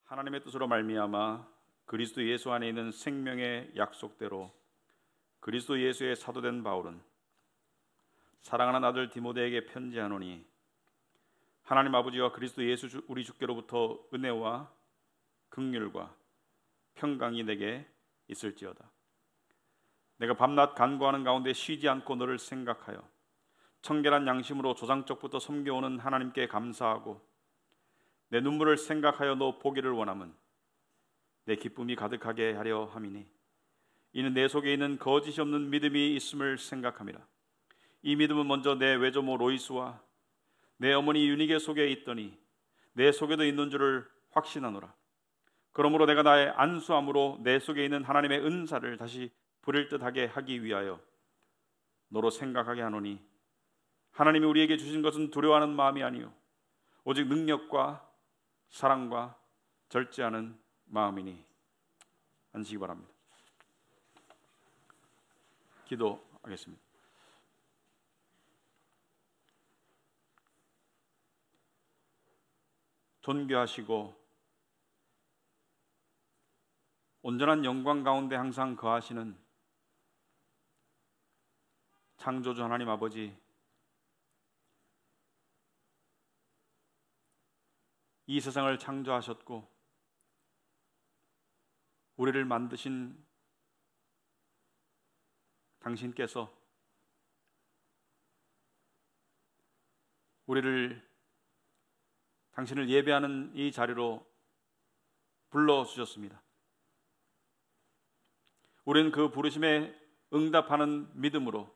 하나님의 뜻으로 말미암아 그리스도 예수 안에 있는 생명의 약속대로 그리스도 예수의 사도된 바울은 사랑하는 아들 디모데에게 편지하노니 하나님 아버지와 그리스도 예수 우리 주께로부터 은혜와 긍휼과 평강이 내게 있을지어다. 내가 밤낮 간구하는 가운데 쉬지 않고 너를 생각하여 청결한 양심으로 조상적부터 섬겨오는 하나님께 감사하고 내 눈물을 생각하여 너 보기를 원함은 내 기쁨이 가득하게 하려 함이니 이는 내 속에 있는 거짓이 없는 믿음이 있음을 생각함이라. 이 믿음은 먼저 내 외조모 로이스와 내 어머니 유니게 속에 있더니 내 속에도 있는 줄을 확신하노라. 그러므로 내가 나의 안수함으로 내 속에 있는 하나님의 은사를 다시 부릴 듯하게 하기 위하여 너로 생각하게 하노니 하나님이 우리에게 주신 것은 두려워하는 마음이 아니요 오직 능력과 사랑과 절제하는 마음이니. 앉으시기 바랍니다. 기도하겠습니다. 존귀하시고 온전한 영광 가운데 항상 거하시는 창조주 하나님 아버지, 이 세상을 창조하셨고 우리를 만드신 당신께서 당신을 예배하는 이 자리로 불러주셨습니다. 우리는 그 부르심에 응답하는 믿음으로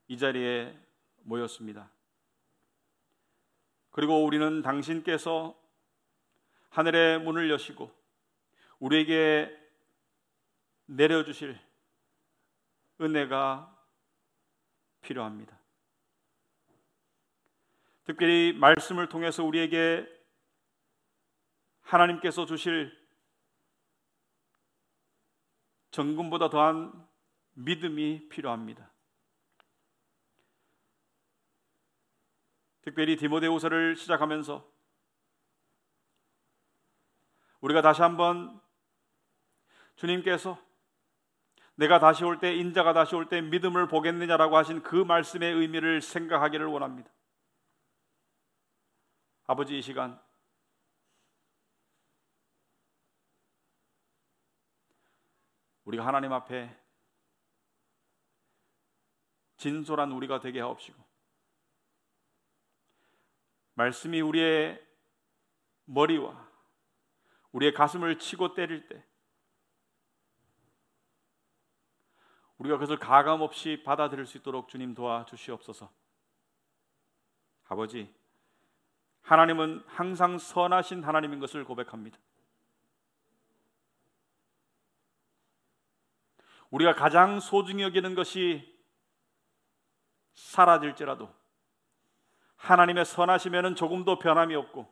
이 자리에 모였습니다. 그리고 우리는 당신께서 하늘의 문을 여시고 우리에게 내려주실 은혜가 필요합니다. 특별히 말씀을 통해서 우리에게 하나님께서 주실 정금보다 더한 믿음이 필요합니다. 특별히 디모데후서를 시작하면서 우리가 다시 한번 주님께서 내가 다시 올 때, 인자가 다시 올 때 믿음을 보겠느냐라고 하신 그 말씀의 의미를 생각하기를 원합니다. 아버지, 이 시간 우리가 하나님 앞에 진솔한 우리가 되게 하옵시고 말씀이 우리의 머리와 우리의 가슴을 치고 때릴 때 우리가 그것을 가감없이 받아들일 수 있도록 주님 도와주시옵소서. 아버지, 하나님은 항상 선하신 하나님인 것을 고백합니다. 우리가 가장 소중히 여기는 것이 사라질지라도 하나님의 선하심에는 조금도 변함이 없고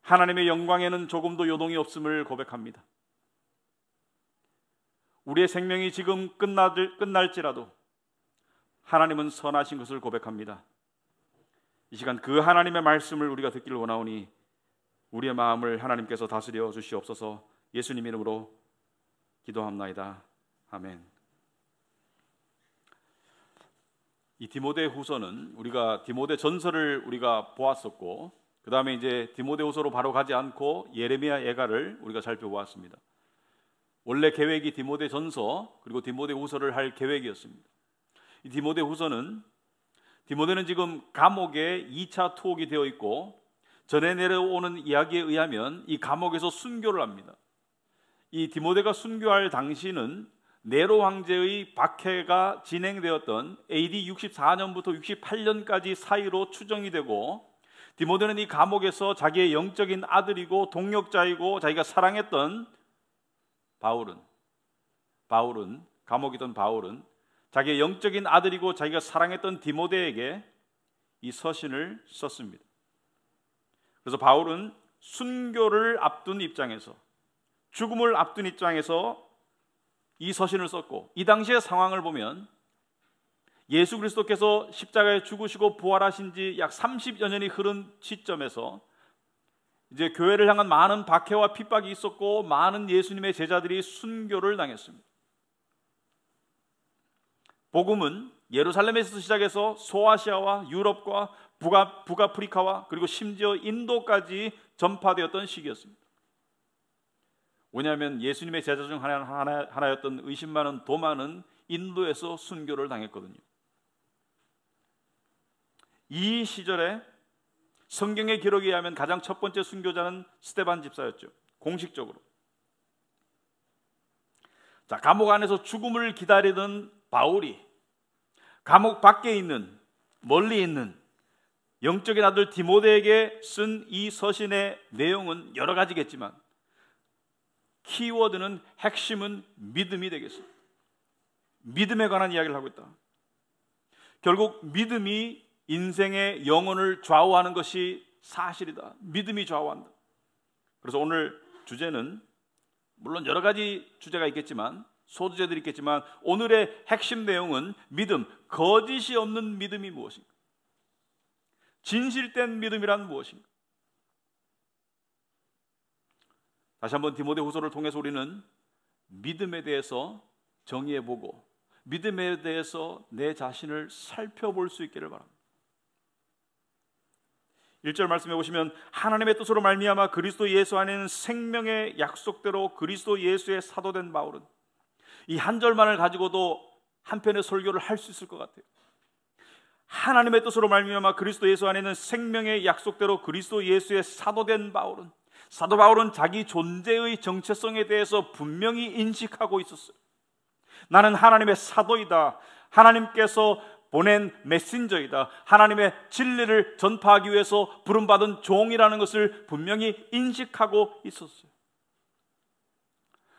하나님의 영광에는 조금도 요동이 없음을 고백합니다. 우리의 생명이 지금 끝날지라도 하나님은 선하신 것을 고백합니다. 이 시간 그 하나님의 말씀을 우리가 듣기를 원하오니 우리의 마음을 하나님께서 다스려 주시옵소서. 예수님 이름으로 기도합나이다. 아멘. 이 디모데후서는 우리가 디모데전서를 우리가 보았었고 그 다음에 이제 디모데후서로 바로 가지 않고 예레미야 예가를 우리가 살펴보았습니다. 원래 계획이 디모데전서 그리고 디모데후서를 할 계획이었습니다. 이 디모데는 지금 감옥에 2차 투옥이 되어 있고 전해 내려오는 이야기에 의하면 이 감옥에서 순교를 합니다. 이 디모데가 순교할 당시는 네로 황제의 박해가 진행되었던 AD 64년부터 68년까지 사이로 추정이 되고 디모데는 이 감옥에서 자기의 영적인 아들이고 동역자이고 자기가 사랑했던 감옥이던 바울은 자기의 영적인 아들이고 자기가 사랑했던 디모데에게 이 서신을 썼습니다. 그래서 바울은 순교를 앞둔 입장에서 죽음을 앞둔 입장에서 이 서신을 썼고 이 당시의 상황을 보면 예수 그리스도께서 십자가에 죽으시고 부활하신 지 약 30여 년이 흐른 시점에서 이제 교회를 향한 많은 박해와 핍박이 있었고 많은 예수님의 제자들이 순교를 당했습니다. 복음은 예루살렘에서 시작해서 소아시아와 유럽과 북아프리카와 그리고 심지어 인도까지 전파되었던 시기였습니다. 왜냐하면 예수님의 제자 중 하나였던 의심 많은 도마는 인도에서 순교를 당했거든요. 이 시절에 성경의 기록에 의하면 가장 첫 번째 순교자는 스데반 집사였죠. 공식적으로. 자, 감옥 안에서 죽음을 기다리던 바울이 감옥 밖에 있는, 멀리 있는 영적인 아들 디모데에게 쓴 이 서신의 내용은 여러 가지겠지만 키워드는, 핵심은 믿음이 되겠습니다. 믿음에 관한 이야기를 하고 있다. 결국 믿음이 인생의 영혼을 좌우하는 것이 사실이다. 믿음이 좌우한다. 그래서 오늘 주제는 물론 여러 가지 주제가 있겠지만, 소주제들이 있겠지만, 오늘의 핵심 내용은 믿음, 거짓이 없는 믿음이 무엇인가? 진실된 믿음이란 무엇인가? 다시 한번 디모데후서를 통해서 우리는 믿음에 대해서 정의해보고 믿음에 대해서 내 자신을 살펴볼 수 있기를 바랍니다. 1절 말씀해 보시면 하나님의 뜻으로 말미암아 그리스도 예수 안에는 생명의 약속대로 그리스도 예수의 사도된 바울은, 이 한 절만을 가지고도 한 편의 설교를 할 수 있을 것 같아요. 하나님의 뜻으로 말미암아 그리스도 예수 안에는 생명의 약속대로 그리스도 예수의 사도된 바울은, 사도 바울은 자기 존재의 정체성에 대해서 분명히 인식하고 있었어요. 나는 하나님의 사도이다. 하나님께서 보낸 메신저이다. 하나님의 진리를 전파하기 위해서 부름받은 종이라는 것을 분명히 인식하고 있었어요.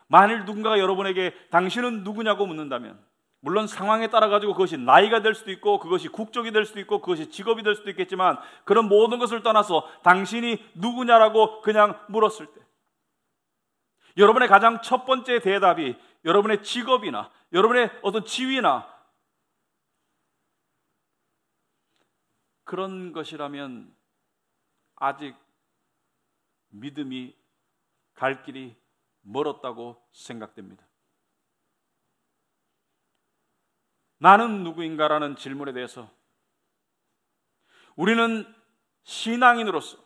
만일 누군가가 여러분에게 당신은 누구냐고 묻는다면, 물론 상황에 따라 가지고 그것이 나이가 될 수도 있고 그것이 국적이 될 수도 있고 그것이 직업이 될 수도 있겠지만, 그런 모든 것을 떠나서 당신이 누구냐라고 그냥 물었을 때 여러분의 가장 첫 번째 대답이 여러분의 직업이나 여러분의 어떤 지위나 그런 것이라면 아직 믿음이 갈 길이 멀었다고 생각됩니다. 나는 누구인가라는 질문에 대해서 우리는 신앙인으로서,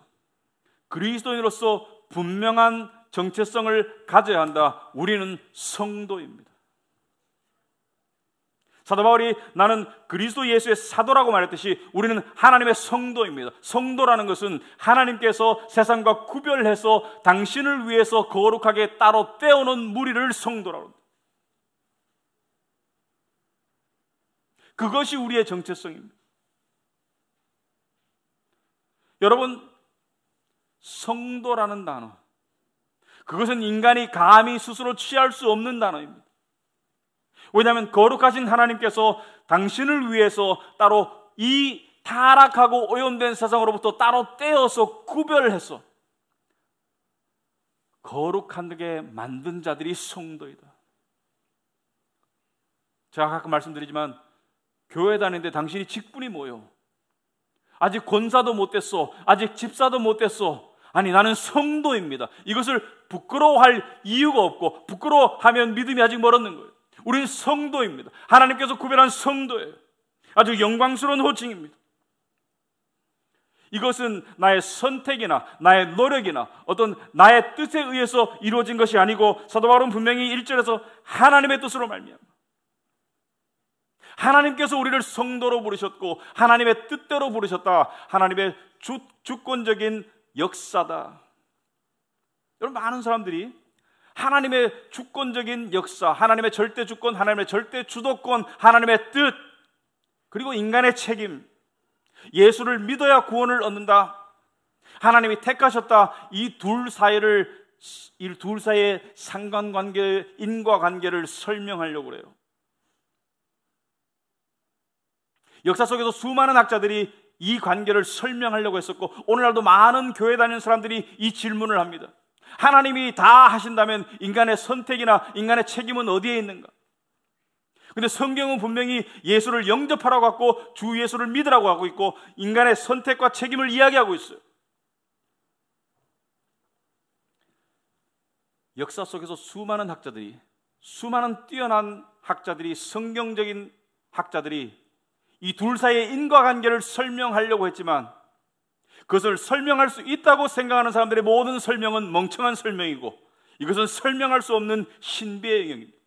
그리스도인으로서 분명한 정체성을 가져야 한다. 우리는 성도입니다. 사도 바울이 나는 그리스도 예수의 사도라고 말했듯이 우리는 하나님의 성도입니다. 성도라는 것은 하나님께서 세상과 구별해서 당신을 위해서 거룩하게 따로 떼어놓은 무리를 성도라고 합니다. 그것이 우리의 정체성입니다. 여러분, 성도라는 단어, 그것은 인간이 감히 스스로 취할 수 없는 단어입니다. 왜냐하면 거룩하신 하나님께서 당신을 위해서 따로 이 타락하고 오염된 세상으로부터 따로 떼어서 구별해서 거룩하게 만든 자들이 성도이다. 제가 가끔 말씀드리지만 교회 다니는데 당신이 직분이 뭐요? 아직 권사도 못 됐어. 아직 집사도 못 됐어. 아니, 나는 성도입니다. 이것을 부끄러워할 이유가 없고, 부끄러워하면 믿음이 아직 멀었는 거예요. 우리는 성도입니다. 하나님께서 구별한 성도예요. 아주 영광스러운 호칭입니다. 이것은 나의 선택이나 나의 노력이나 어떤 나의 뜻에 의해서 이루어진 것이 아니고, 사도 바울은 분명히 1절에서 하나님의 뜻으로 말미암아, 하나님께서 우리를 성도로 부르셨고 하나님의 뜻대로 부르셨다. 하나님의 주권적인 역사다. 여러분, 많은 사람들이 하나님의 주권적인 역사, 하나님의 절대 주권, 하나님의 절대 주도권, 하나님의 뜻, 그리고 인간의 책임, 예수를 믿어야 구원을 얻는다, 하나님이 택하셨다, 이 둘 사이의 상관관계, 인과관계를 설명하려고 그래요. 역사 속에서 수많은 학자들이 이 관계를 설명하려고 했었고, 오늘날도 많은 교회 다니는 사람들이 이 질문을 합니다. 하나님이 다 하신다면 인간의 선택이나 인간의 책임은 어디에 있는가? 근데 성경은 분명히 예수를 영접하라고 하고 주 예수를 믿으라고 하고 있고 인간의 선택과 책임을 이야기하고 있어요. 역사 속에서 수많은 학자들이, 수많은 뛰어난 학자들이, 성경적인 학자들이 이 둘 사이의 인과관계를 설명하려고 했지만 그것을 설명할 수 있다고 생각하는 사람들의 모든 설명은 멍청한 설명이고 이것은 설명할 수 없는 신비의 영역입니다.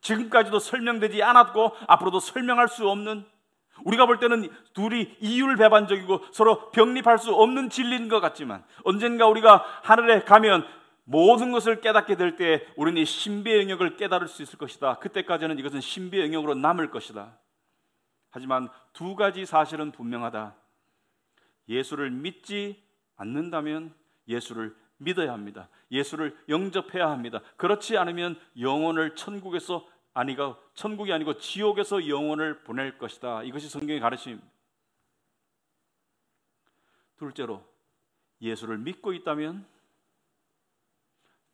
지금까지도 설명되지 않았고 앞으로도 설명할 수 없는, 우리가 볼 때는 둘이 이율배반적이고 서로 병립할 수 없는 진리인 것 같지만 언젠가 우리가 하늘에 가면 모든 것을 깨닫게 될 때 우리는 이 신비의 영역을 깨달을 수 있을 것이다. 그때까지는 이것은 신비의 영역으로 남을 것이다. 하지만 두 가지 사실은 분명하다. 예수를 믿지 않는다면 예수를 믿어야 합니다. 예수를 영접해야 합니다. 그렇지 않으면 영혼을 천국이 아니고 지옥에서 영혼을 보낼 것이다. 이것이 성경의 가르침입니다. 둘째로, 예수를 믿고 있다면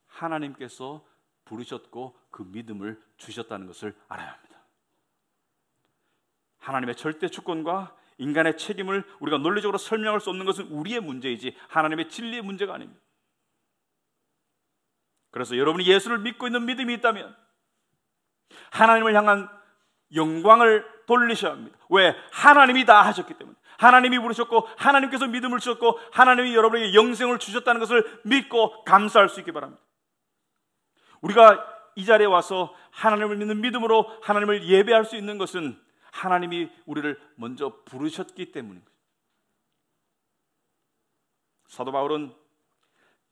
하나님께서 부르셨고 그 믿음을 주셨다는 것을 알아야 합니다. 하나님의 절대 주권과 인간의 책임을 우리가 논리적으로 설명할 수 없는 것은 우리의 문제이지 하나님의 진리의 문제가 아닙니다. 그래서 여러분이 예수를 믿고 있는 믿음이 있다면 하나님을 향한 영광을 돌리셔야 합니다. 왜? 하나님이 다 하셨기 때문에. 하나님이 부르셨고 하나님께서 믿음을 주셨고 하나님이 여러분에게 영생을 주셨다는 것을 믿고 감사할 수 있기 바랍니다. 우리가 이 자리에 와서 하나님을 믿는 믿음으로 하나님을 예배할 수 있는 것은 하나님이 우리를 먼저 부르셨기 때문입니다. 사도 바울은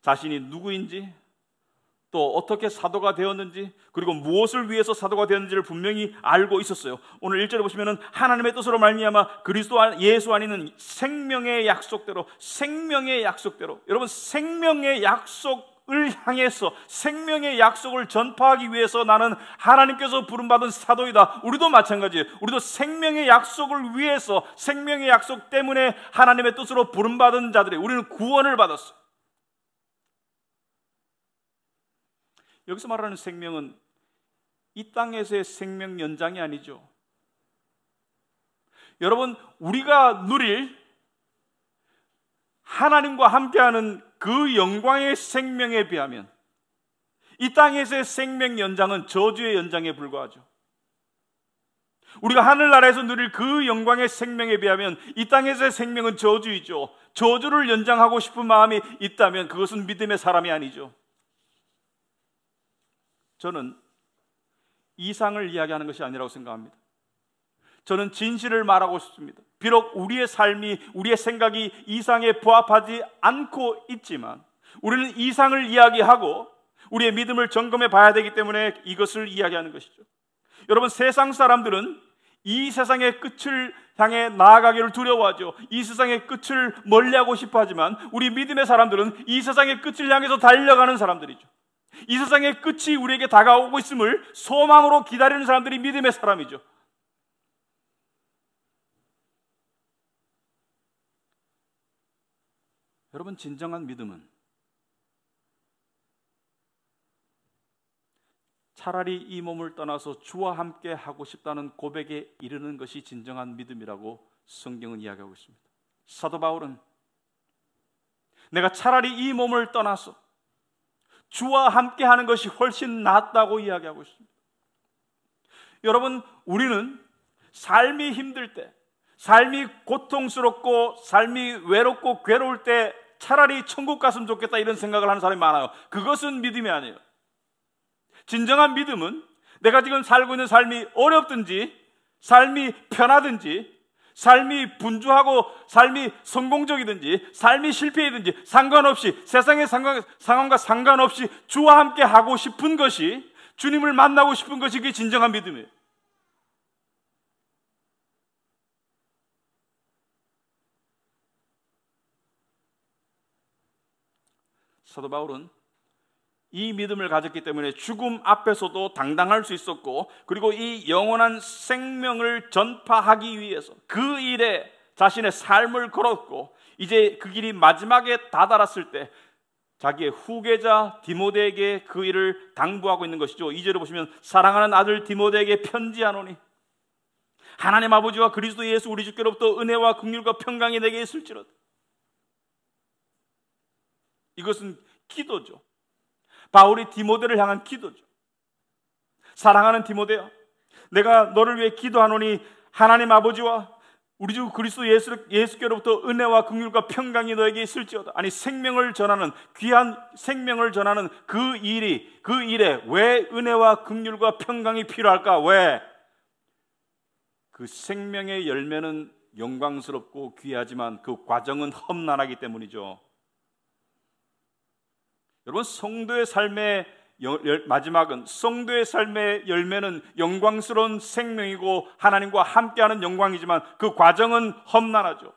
자신이 누구인지 또 어떻게 사도가 되었는지 그리고 무엇을 위해서 사도가 되었는지를 분명히 알고 있었어요. 오늘 1절에 보시면은 하나님의 뜻으로 말미암아 그리스도 예수 안에 있는 생명의 약속대로, 여러분 생명의 약속을 향해서 생명의 약속을 전파하기 위해서 나는 하나님께서 부름받은 사도이다. 우리도 마찬가지예요. 우리도 생명의 약속을 위해서, 생명의 약속 때문에 하나님의 뜻으로 부름받은 자들이, 우리는 구원을 받았어요. 여기서 말하는 생명은 이 땅에서의 생명 연장이 아니죠. 여러분, 우리가 누릴 하나님과 함께하는 그 영광의 생명에 비하면 이 땅에서의 생명 연장은 저주의 연장에 불과하죠. 우리가 하늘나라에서 누릴 그 영광의 생명에 비하면 이 땅에서의 생명은 저주이죠. 저주를 연장하고 싶은 마음이 있다면 그것은 믿음의 사람이 아니죠. 저는 이상을 이야기하는 것이 아니라고 생각합니다. 저는 진실을 말하고 싶습니다. 비록 우리의 삶이, 우리의 생각이 이상에 부합하지 않고 있지만 우리는 이상을 이야기하고 우리의 믿음을 점검해 봐야 되기 때문에 이것을 이야기하는 것이죠. 여러분, 세상 사람들은 이 세상의 끝을 향해 나아가기를 두려워하죠. 이 세상의 끝을 멀리하고 싶어 하지만 우리 믿음의 사람들은 이 세상의 끝을 향해서 달려가는 사람들이죠. 이 세상의 끝이 우리에게 다가오고 있음을 소망으로 기다리는 사람들이 믿음의 사람이죠. 여러분, 진정한 믿음은 차라리 이 몸을 떠나서 주와 함께 하고 싶다는 고백에 이르는 것이 진정한 믿음이라고 성경은 이야기하고 있습니다. 사도 바울은 내가 차라리 이 몸을 떠나서 주와 함께 하는 것이 훨씬 낫다고 이야기하고 있습니다. 여러분, 우리는 삶이 힘들 때, 삶이 고통스럽고 삶이 외롭고 괴로울 때 차라리 천국 갔으면 좋겠다 이런 생각을 하는 사람이 많아요. 그것은 믿음이 아니에요. 진정한 믿음은 내가 지금 살고 있는 삶이 어렵든지 삶이 편하든지 삶이 분주하고 삶이 성공적이든지 삶이 실패이든지 상관없이, 세상의 상황과 상관없이 주와 함께 하고 싶은 것이, 주님을 만나고 싶은 것이 그게 진정한 믿음이에요. 사도 바울은 이 믿음을 가졌기 때문에 죽음 앞에서도 당당할 수 있었고, 그리고 이 영원한 생명을 전파하기 위해서 그 일에 자신의 삶을 걸었고, 이제 그 길이 마지막에 다다랐을 때 자기의 후계자 디모데에게 그 일을 당부하고 있는 것이죠. 2절에 보시면 사랑하는 아들 디모데에게 편지하노니 하나님 아버지와 그리스도 예수 우리 주께로부터 은혜와 긍휼과 평강이 내게 있을지로다. 이것은 기도죠. 바울이 디모데를 향한 기도죠. 사랑하는 디모데야, 내가 너를 위해 기도하노니 하나님 아버지와 우리 주 그리스도 예수께로부터 은혜와 긍휼과 평강이 너에게 있을지어다. 아니, 생명을 전하는, 귀한 생명을 전하는 그 일에 왜 은혜와 긍휼과 평강이 필요할까? 왜? 그 생명의 열매는 영광스럽고 귀하지만 그 과정은 험난하기 때문이죠. 여러분, 성도의 삶의 마지막은, 성도의 삶의 열매는 영광스러운 생명이고 하나님과 함께하는 영광이지만 그 과정은 험난하죠.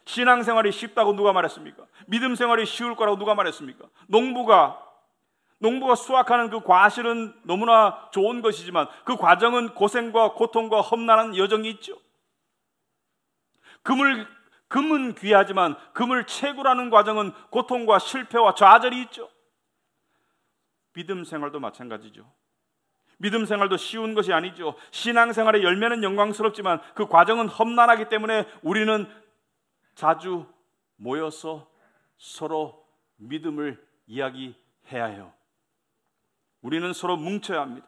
신앙생활이 쉽다고 누가 말했습니까? 믿음 생활이 쉬울 거라고 누가 말했습니까? 농부가 수확하는 그 과실은 너무나 좋은 것이지만 그 과정은 고생과 고통과 험난한 여정이 있죠. 금은 귀하지만 금을 채굴하는 과정은 고통과 실패와 좌절이 있죠. 믿음 생활도 마찬가지죠. 믿음 생활도 쉬운 것이 아니죠. 신앙생활의 열매는 영광스럽지만 그 과정은 험난하기 때문에 우리는 자주 모여서 서로 믿음을 이야기해야 해요. 우리는 서로 뭉쳐야 합니다.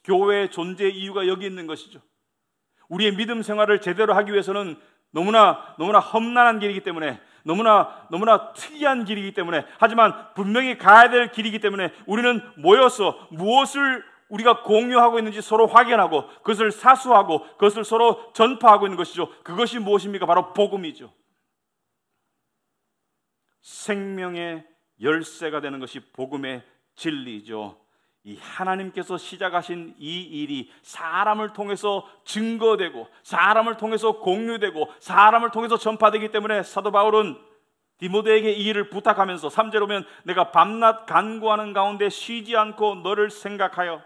교회의 존재 이유가 여기 있는 것이죠. 우리의 믿음 생활을 제대로 하기 위해서는 너무나 험난한 길이기 때문에, 너무나 특이한 길이기 때문에, 하지만 분명히 가야 될 길이기 때문에 우리는 모여서 무엇을 우리가 공유하고 있는지 서로 확인하고 그것을 사수하고 그것을 서로 전파하고 있는 것이죠. 그것이 무엇입니까? 바로 복음이죠. 생명의 열쇠가 되는 것이 복음의 진리죠. 이 하나님께서 시작하신 이 일이 사람을 통해서 증거되고 사람을 통해서 공유되고 사람을 통해서 전파되기 때문에 사도 바울은 디모데에게 이 일을 부탁하면서 3절 보면 내가 밤낮 간구하는 가운데 쉬지 않고 너를 생각하여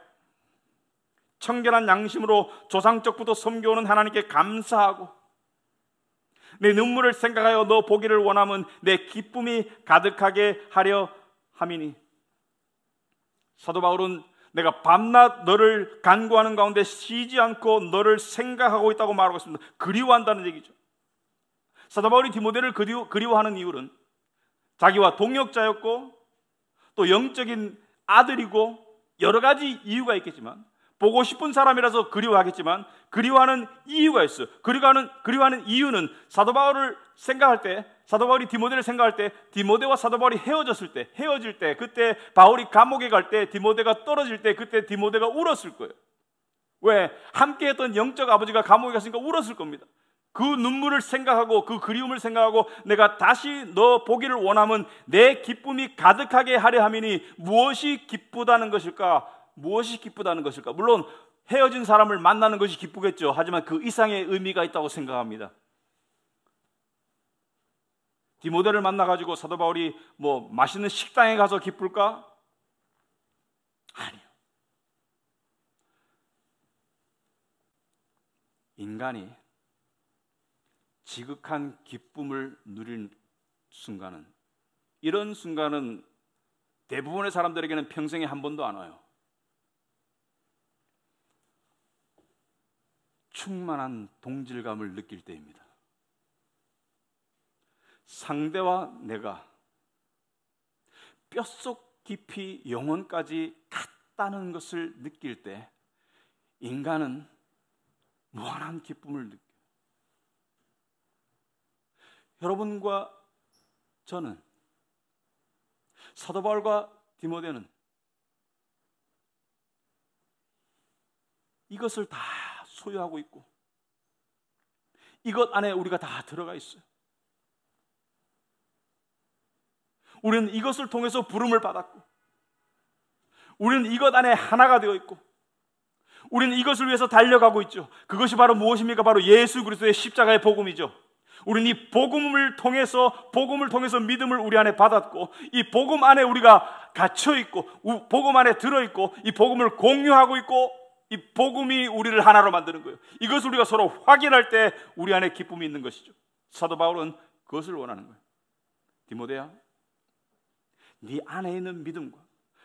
청결한 양심으로 조상적부터 섬겨오는 하나님께 감사하고 내 눈물을 생각하여 너 보기를 원하면 내 기쁨이 가득하게 하려 함이니. 사도 바울은 내가 밤낮 너를 간구하는 가운데 쉬지 않고 너를 생각하고 있다고 말하고 있습니다. 그리워한다는 얘기죠. 사도 바울이 디모데를 그리워하는 이유는 자기와 동역자였고 또 영적인 아들이고 여러 가지 이유가 있겠지만, 보고 싶은 사람이라서 그리워하겠지만 그리워하는 이유가 있어요. 그리워하는 이유는 사도 바울이 디모데를 생각할 때, 디모데와 사도 바울이 헤어질 때, 그때 바울이 감옥에 갈 때, 디모데가 떨어질 때, 그때 디모데가 울었을 거예요. 왜? 함께했던 영적 아버지가 감옥에 갔으니까 울었을 겁니다. 그 눈물을 생각하고 그 그리움을 생각하고 내가 다시 너 보기를 원하면 내 기쁨이 가득하게 하려 함이니. 무엇이 기쁘다는 것일까? 물론 헤어진 사람을 만나는 것이 기쁘겠죠. 하지만 그 이상의 의미가 있다고 생각합니다. 디모데를 만나가지고 사도 바울이 맛있는 식당에 가서 기쁠까? 아니요. 인간이 지극한 기쁨을 누릴 순간은, 이런 순간은 대부분의 사람들에게는 평생에 한 번도 안 와요. 충만한 동질감을 느낄 때입니다. 상대와 내가 뼛속 깊이 영혼까지 같다는 것을 느낄 때 인간은 무한한 기쁨을 느껴요. 여러분과 저는, 사도 바울과 디모데는 이것을 다 소유하고 있고 이것 안에 우리가 다 들어가 있어요. 우리는 이것을 통해서 부름을 받았고 우리는 이것 안에 하나가 되어 있고 우리는 이것을 위해서 달려가고 있죠. 그것이 바로 무엇입니까? 바로 예수 그리스도의 십자가의 복음이죠. 우리는 이 복음을 통해서 믿음을 우리 안에 받았고 이 복음 안에 우리가 갇혀있고 복음 안에 들어있고 이 복음을 공유하고 있고 이 복음이 우리를 하나로 만드는 거예요. 이것을 우리가 서로 확인할 때 우리 안에 기쁨이 있는 것이죠. 사도 바울은 그것을 원하는 거예요. 디모데야, 네 안에 있는 믿음과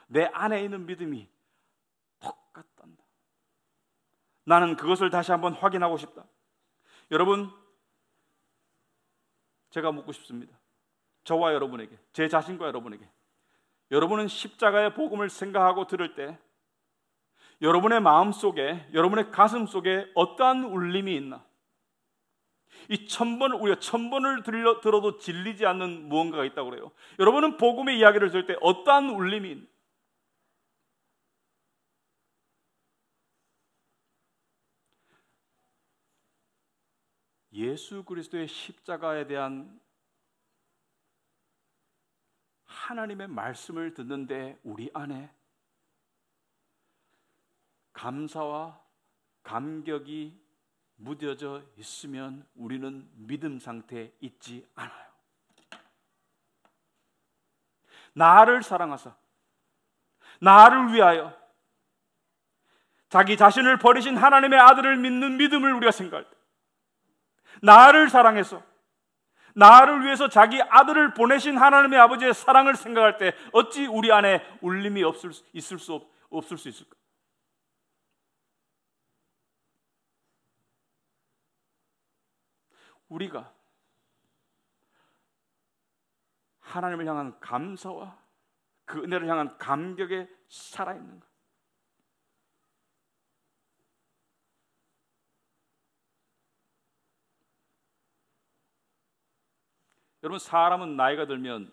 내 안에 있는 믿음이 똑같단다. 나는 그것을 다시 한번 확인하고 싶다. 여러분, 제가 묻고 싶습니다. 저와 여러분에게, 제 자신과 여러분에게, 여러분은 십자가의 복음을 생각하고 들을 때 여러분의 마음속에, 여러분의 가슴 속에 어떠한 울림이 있나? 이 우리가 1000번을 들어도 질리지 않는 무언가가 있다고 그래요. 여러분은 복음의 이야기를 들을 때 어떠한 울림이 있나? 예수 그리스도의 십자가에 대한 하나님의 말씀을 듣는데 우리 안에 감사와 감격이 무뎌져 있으면 우리는 믿음 상태에 있지 않아요. 나를 사랑하사 나를 위하여 자기 자신을 버리신 하나님의 아들을 믿는 믿음을 우리가 생각할 때, 나를 사랑해서 나를 위해서 자기 아들을 보내신 하나님의 아버지의 사랑을 생각할 때 어찌 우리 안에 울림이 없을 수 있을까? 우리가 하나님을 향한 감사와 그 은혜를 향한 감격에 살아있는가? 여러분, 사람은 나이가 들면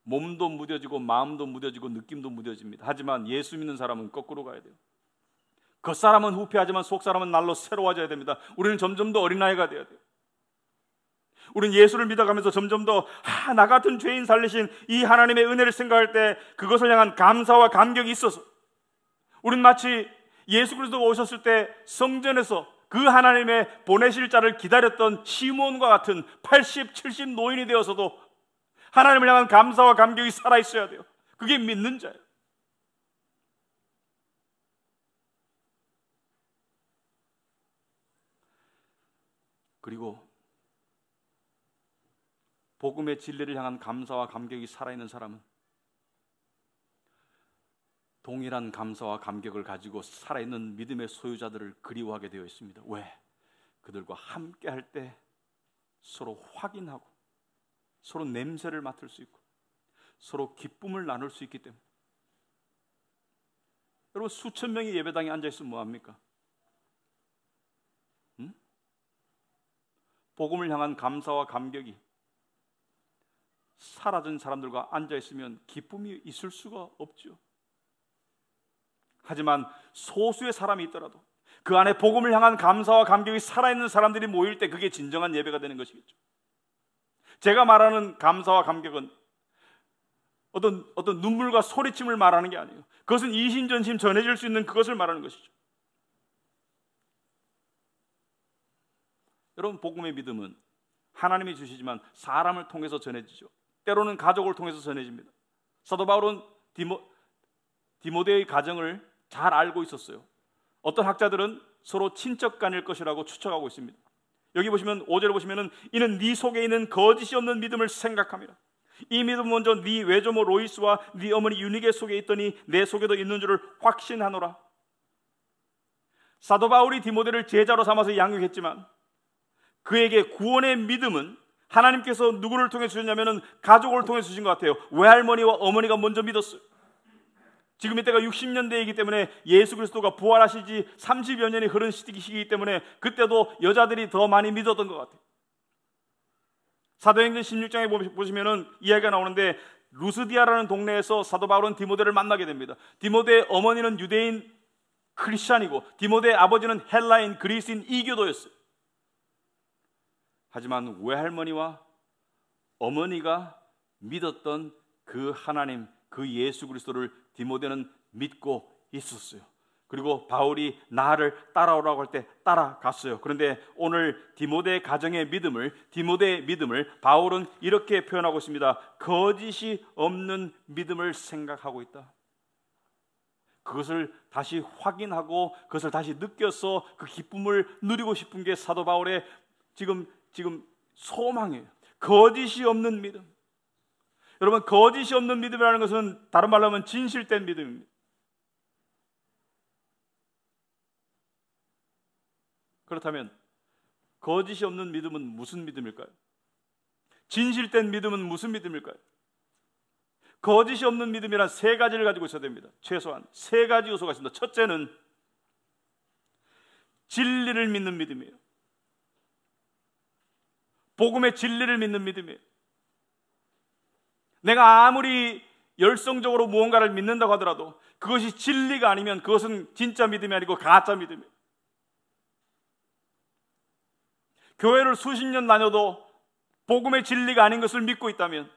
몸도 무뎌지고 마음도 무뎌지고 느낌도 무뎌집니다. 하지만 예수 믿는 사람은 거꾸로 가야 돼요. 겉사람은 후패하지만 속사람은 날로 새로워져야 됩니다. 우리는 점점 더 어린아이가 돼야 돼요. 우리는 예수를 믿어가면서 점점 더 나 같은 죄인 살리신 이 하나님의 은혜를 생각할 때 그것을 향한 감사와 감격이 있어서 우리는 마치 예수 그리스도가 오셨을 때 성전에서 그 하나님의 보내실 자를 기다렸던 시몬과 같은 80, 70 노인이 되어서도 하나님을 향한 감사와 감격이 살아있어야 돼요. 그게 믿는 자예요. 그리고 복음의 진리를 향한 감사와 감격이 살아있는 사람은 동일한 감사와 감격을 가지고 살아있는 믿음의 소유자들을 그리워하게 되어 있습니다. 왜? 그들과 함께 할 때 서로 확인하고 서로 냄새를 맡을 수 있고 서로 기쁨을 나눌 수 있기 때문에. 여러분, 수천 명이 예배당에 앉아있으면 뭐합니까? 복음을 향한 감사와 감격이 사라진 사람들과 앉아있으면 기쁨이 있을 수가 없죠. 하지만 소수의 사람이 있더라도 그 안에 복음을 향한 감사와 감격이 살아있는 사람들이 모일 때 그게 진정한 예배가 되는 것이겠죠. 제가 말하는 감사와 감격은 어떤 눈물과 소리침을 말하는 게 아니에요. 그것은 이신전심 전해질 수 있는 그것을 말하는 것이죠. 여러분, 복음의 믿음은 하나님이 주시지만 사람을 통해서 전해지죠. 때로는 가족을 통해서 전해집니다. 사도 바울은 디모데의 가정을 잘 알고 있었어요. 어떤 학자들은 서로 친척간일 것이라고 추측하고 있습니다. 여기 보시면 5절 보시면은 이는 네 속에 있는 거짓이 없는 믿음을 생각합니다. 이 믿음 먼저 네 외조모 로이스와 네 어머니 유니게 속에 있더니 내 속에도 있는 줄을 확신하노라. 사도 바울이 디모데를 제자로 삼아서 양육했지만 그에게 구원의 믿음은 하나님께서 누구를 통해 주셨냐면은 가족을 통해 주신 것 같아요. 외할머니와 어머니가 먼저 믿었어요. 지금 이때가 60년대이기 때문에 예수 그리스도가 부활하신 지 30여 년이 흐른 시기이기 때문에 그때도 여자들이 더 많이 믿었던 것 같아요. 사도행전 16장에 보시면은 이야기가 나오는데 루스디아라는 동네에서 사도 바울은 디모데를 만나게 됩니다. 디모데의 어머니는 유대인 크리스찬이고 디모데의 아버지는 헬라인 그리스인 이교도였어요. 하지만 외할머니와 어머니가 믿었던 그 하나님, 그 예수 그리스도를 디모데는 믿고 있었어요. 그리고 바울이 나를 따라오라고 할 때 따라갔어요. 그런데 오늘 디모데의 가정의 믿음을, 디모데의 믿음을 바울은 이렇게 표현하고 있습니다. 거짓이 없는 믿음을 생각하고 있다. 그것을 다시 확인하고 그것을 다시 느껴서 그 기쁨을 누리고 싶은 게 사도 바울의 지금 소망이에요. 거짓이 없는 믿음. 여러분, 거짓이 없는 믿음이라는 것은 다른 말로 하면 진실된 믿음입니다. 그렇다면 거짓이 없는 믿음은 무슨 믿음일까요? 진실된 믿음은 무슨 믿음일까요? 거짓이 없는 믿음이란 세 가지를 가지고 있어야 됩니다. 최소한 세 가지 요소가 있습니다. 첫째는 진리를 믿는 믿음이에요. 복음의 진리를 믿는 믿음이에요. 내가 아무리 열성적으로 무언가를 믿는다고 하더라도 그것이 진리가 아니면 그것은 진짜 믿음이 아니고 가짜 믿음이에요. 교회를 수십 년 다녀도 복음의 진리가 아닌 것을 믿고 있다면,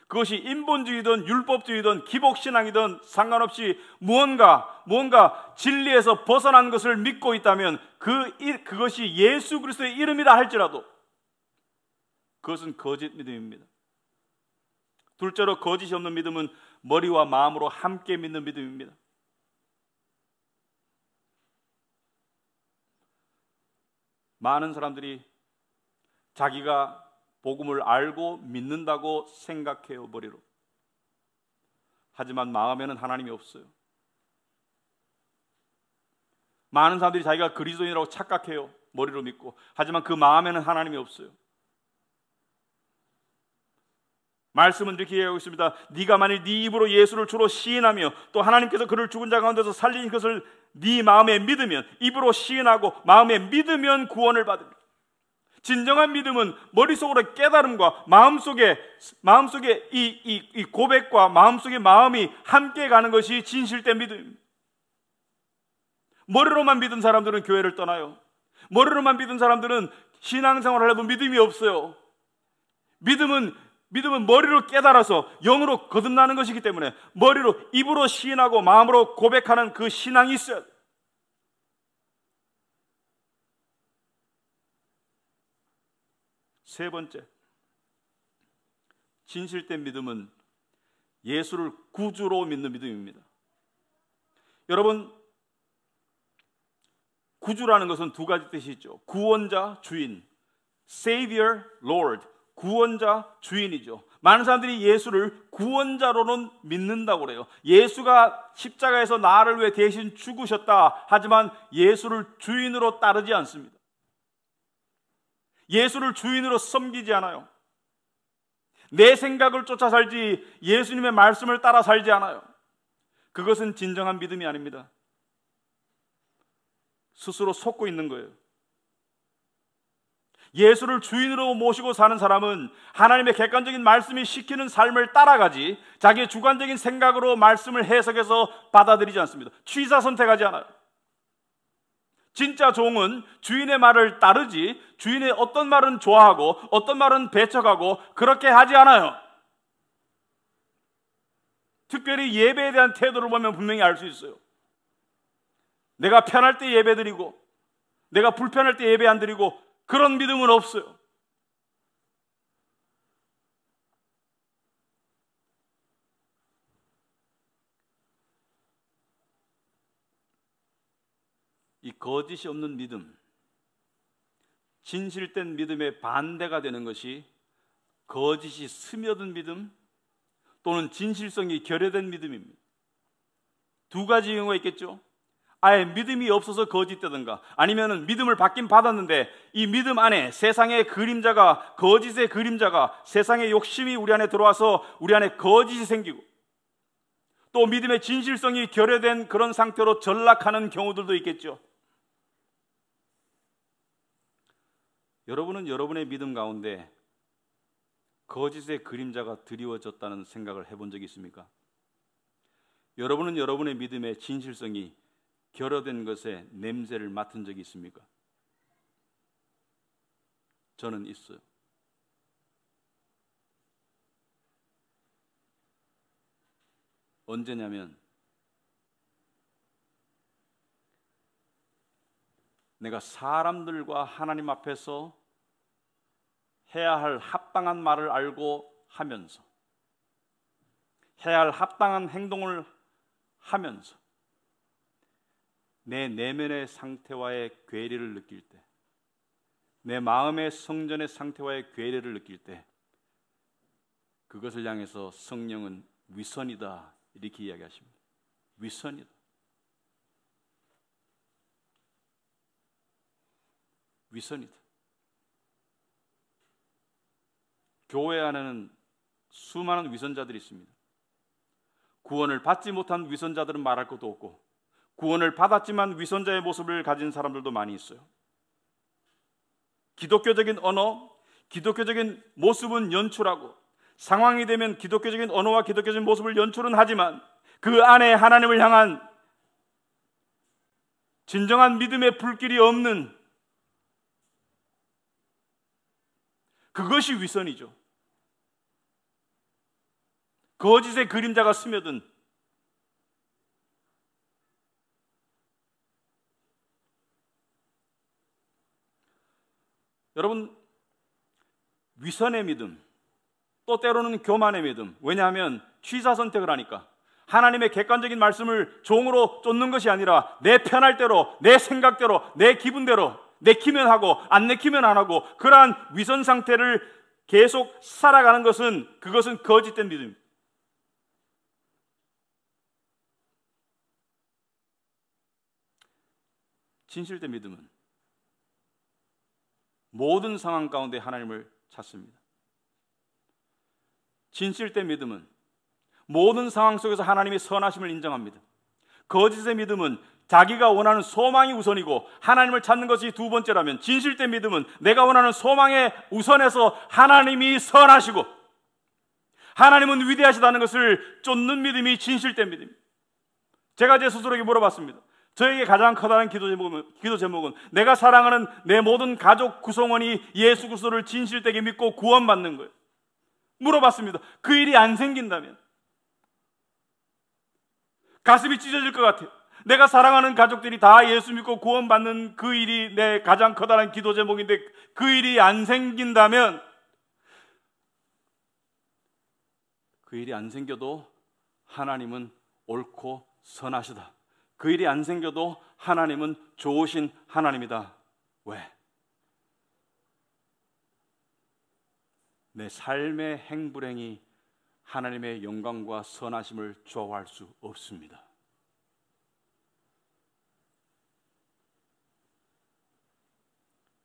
그것이 인본주의든 율법주의든 기복신앙이든 상관없이 무언가 진리에서 벗어난 것을 믿고 있다면 그것이 예수 그리스도의 이름이라 할지라도 그것은 거짓 믿음입니다. 둘째로, 거짓이 없는 믿음은 머리와 마음으로 함께 믿는 믿음입니다. 많은 사람들이 자기가 복음을 알고 믿는다고 생각해요, 머리로. 하지만 마음에는 하나님이 없어요. 많은 사람들이 자기가 그리스도인이라고 착각해요, 머리로 믿고. 하지만 그 마음에는 하나님이 없어요. 말씀은 이렇게 얘기하고 있습니다. 네가 만일 네 입으로 예수를 주로 시인하며 또 하나님께서 그를 죽은 자 가운데서 살리신 것을 네 마음에 믿으면, 입으로 시인하고 마음에 믿으면 구원을 받으리라. 진정한 믿음은 머릿속으로 깨달음과 마음속에 이 고백과 마음속의 마음이 함께 가는 것이 진실된 믿음입니다. 머리로만 믿은 사람들은 교회를 떠나요. 머리로만 믿은 사람들은 신앙생활을 해도 믿음이 없어요. 믿음은 머리로 깨달아서 영으로 거듭나는 것이기 때문에 머리로, 입으로 시인하고 마음으로 고백하는 그 신앙이 있어야 돼요. 세 번째, 진실된 믿음은 예수를 구주로 믿는 믿음입니다. 여러분, 구주라는 것은 두 가지 뜻이 있죠. 구원자, 주인. Savior, Lord. 구원자, 주인이죠. 많은 사람들이 예수를 구원자로는 믿는다고 그래요. 예수가 십자가에서 나를 위해 대신 죽으셨다. 하지만 예수를 주인으로 따르지 않습니다. 예수를 주인으로 섬기지 않아요. 내 생각을 쫓아 살지 예수님의 말씀을 따라 살지 않아요. 그것은 진정한 믿음이 아닙니다. 스스로 속고 있는 거예요. 예수를 주인으로 모시고 사는 사람은 하나님의 객관적인 말씀이 시키는 삶을 따라가지 자기의 주관적인 생각으로 말씀을 해석해서 받아들이지 않습니다. 취사 선택하지 않아요. 진짜 종은 주인의 말을 따르지 주인의 어떤 말은 좋아하고 어떤 말은 배척하고 그렇게 하지 않아요. 특별히 예배에 대한 태도를 보면 분명히 알 수 있어요. 내가 편할 때 예배 드리고 내가 불편할 때 예배 안 드리고 그런 믿음은 없어요. 이 거짓이 없는 믿음, 진실된 믿음의 반대가 되는 것이 거짓이 스며든 믿음 또는 진실성이 결여된 믿음입니다. 두 가지 경우가 있겠죠. 아예 믿음이 없어서 거짓되든가, 아니면 믿음을 받긴 받았는데 이 믿음 안에 세상의 그림자가, 거짓의 그림자가, 세상의 욕심이 우리 안에 들어와서 우리 안에 거짓이 생기고, 또 믿음의 진실성이 결여된 그런 상태로 전락하는 경우들도 있겠죠. 여러분은 여러분의 믿음 가운데 거짓의 그림자가 드리워졌다는 생각을 해본 적이 있습니까? 여러분은 여러분의 믿음의 진실성이 결여된 것에 냄새를 맡은 적이 있습니까? 저는 있어요. 언제냐면 내가 사람들과 하나님 앞에서 해야 할 합당한 말을 알고 하면서, 해야 할 합당한 행동을 하면서 내 내면의 상태와의 괴리를 느낄 때, 내 마음의 성전의 상태와의 괴리를 느낄 때, 그것을 향해서 성령은 위선이다 이렇게 이야기하십니다. 위선이다. 위선이다. 교회 안에는 수많은 위선자들이 있습니다. 구원을 받지 못한 위선자들은 말할 것도 없고, 구원을 받았지만 위선자의 모습을 가진 사람들도 많이 있어요. 기독교적인 언어, 기독교적인 모습은 연출하고, 상황이 되면 기독교적인 언어와 기독교적인 모습을 연출은 하지만 그 안에 하나님을 향한 진정한 믿음의 불길이 없는, 그것이 위선이죠. 거짓의 그림자가 스며든, 여러분, 위선의 믿음, 또 때로는 교만의 믿음. 왜냐하면 취사 선택을 하니까. 하나님의 객관적인 말씀을 종으로 쫓는 것이 아니라 내 편할 대로, 내 생각대로, 내 기분대로 내키면 하고 안 내키면 안 하고, 그러한 위선 상태를 계속 살아가는 것은, 그것은 거짓된 믿음입니다. 진실된 믿음은 모든 상황 가운데 하나님을 찾습니다. 진실된 믿음은 모든 상황 속에서 하나님의 선하심을 인정합니다. 거짓의 믿음은 자기가 원하는 소망이 우선이고 하나님을 찾는 것이 두 번째라면, 진실된 믿음은 내가 원하는 소망에 우선해서 하나님이 선하시고 하나님은 위대하시다는 것을 쫓는 믿음이 진실된 믿음입니다. 제가 제 스스로에게 물어봤습니다. 저에게 가장 커다란 기도 제목은 내가 사랑하는 내 모든 가족 구성원이 예수 그리스도를 진실되게 믿고 구원받는 거예요. 물어봤습니다. 그 일이 안 생긴다면 가슴이 찢어질 것 같아요. 내가 사랑하는 가족들이 다 예수 믿고 구원받는 그 일이 내 가장 커다란 기도 제목인데, 그 일이 안 생긴다면, 그 일이 안 생겨도 하나님은 옳고 선하시다. 그 일이 안 생겨도 하나님은 좋으신 하나님이다. 왜? 내 삶의 행불행이 하나님의 영광과 선하심을 좌우할 수 없습니다.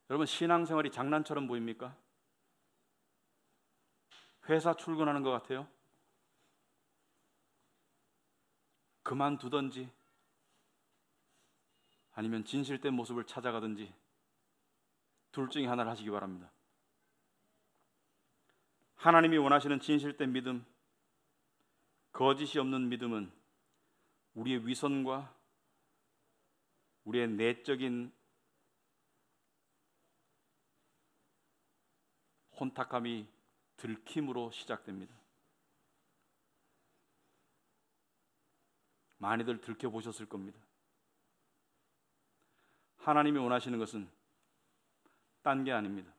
여러분, 신앙생활이 장난처럼 보입니까? 회사 출근하는 것 같아요? 그만두든지 아니면 진실된 모습을 찾아가든지, 둘 중에 하나를 하시기 바랍니다. 하나님이 원하시는 진실된 믿음, 거짓이 없는 믿음은 우리의 위선과 우리의 내적인 혼탁함이 들킴으로 시작됩니다. 많이들 들켜보셨을 겁니다. 하나님이 원하시는 것은 딴 게 아닙니다.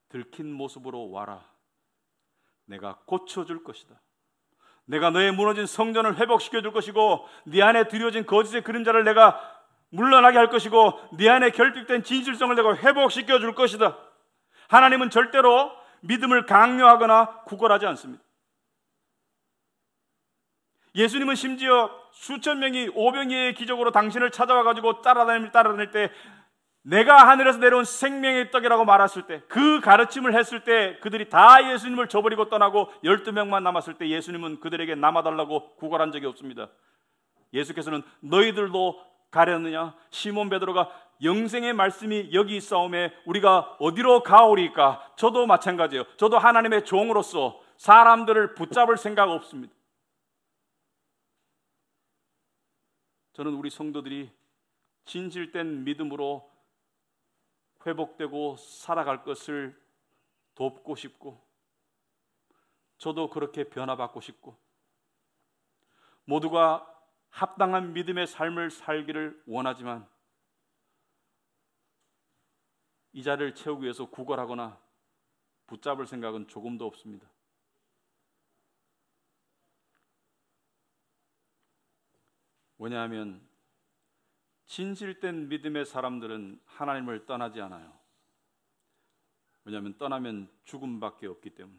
들킨 모습으로 와라. 내가 고쳐줄 것이다. 내가 너의 무너진 성전을 회복시켜줄 것이고, 네 안에 드려진 거짓의 그림자를 내가 물러나게 할 것이고, 네 안에 결핍된 진실성을 내가 회복시켜줄 것이다. 하나님은 절대로 믿음을 강요하거나 구걸하지 않습니다. 예수님은 심지어 수천 명이 오병이의 기적으로 당신을 찾아와가지고 따라다닐 때, 내가 하늘에서 내려온 생명의 떡이라고 말했을 때, 그 가르침을 했을 때 그들이 다 예수님을 저버리고 떠나고 12명만 남았을 때 예수님은 그들에게 남아달라고 구걸한 적이 없습니다. 예수께서는 너희들도 가려느냐? 시몬 베드로가 영생의 말씀이 여기 있사오매 우리가 어디로 가오리까? 저도 마찬가지예요. 저도 하나님의 종으로서 사람들을 붙잡을 생각 없습니다. 저는 우리 성도들이 진실된 믿음으로 회복되고 살아갈 것을 돕고 싶고, 저도 그렇게 변화받고 싶고, 모두가 합당한 믿음의 삶을 살기를 원하지만 이 자리를 채우기 위해서 구걸하거나 붙잡을 생각은 조금도 없습니다. 왜냐하면 진실된 믿음의 사람들은 하나님을 떠나지 않아요. 왜냐하면 떠나면 죽음밖에 없기 때문에.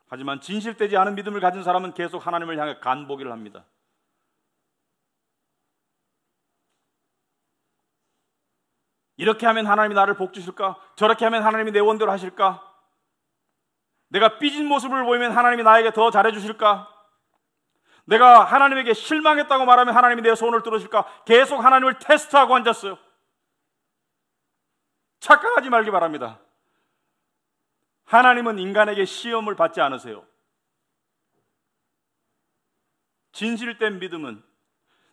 하지만 진실되지 않은 믿음을 가진 사람은 계속 하나님을 향해 간보기를 합니다. 이렇게 하면 하나님이 나를 복 주실까? 저렇게 하면 하나님이 내 원대로 하실까? 내가 삐진 모습을 보이면 하나님이 나에게 더 잘해주실까? 내가 하나님에게 실망했다고 말하면 하나님이 내 소원을 들어주실까? 계속 하나님을 테스트하고 앉았어요. 착각하지 말기 바랍니다. 하나님은 인간에게 시험을 받지 않으세요. 진실된 믿음은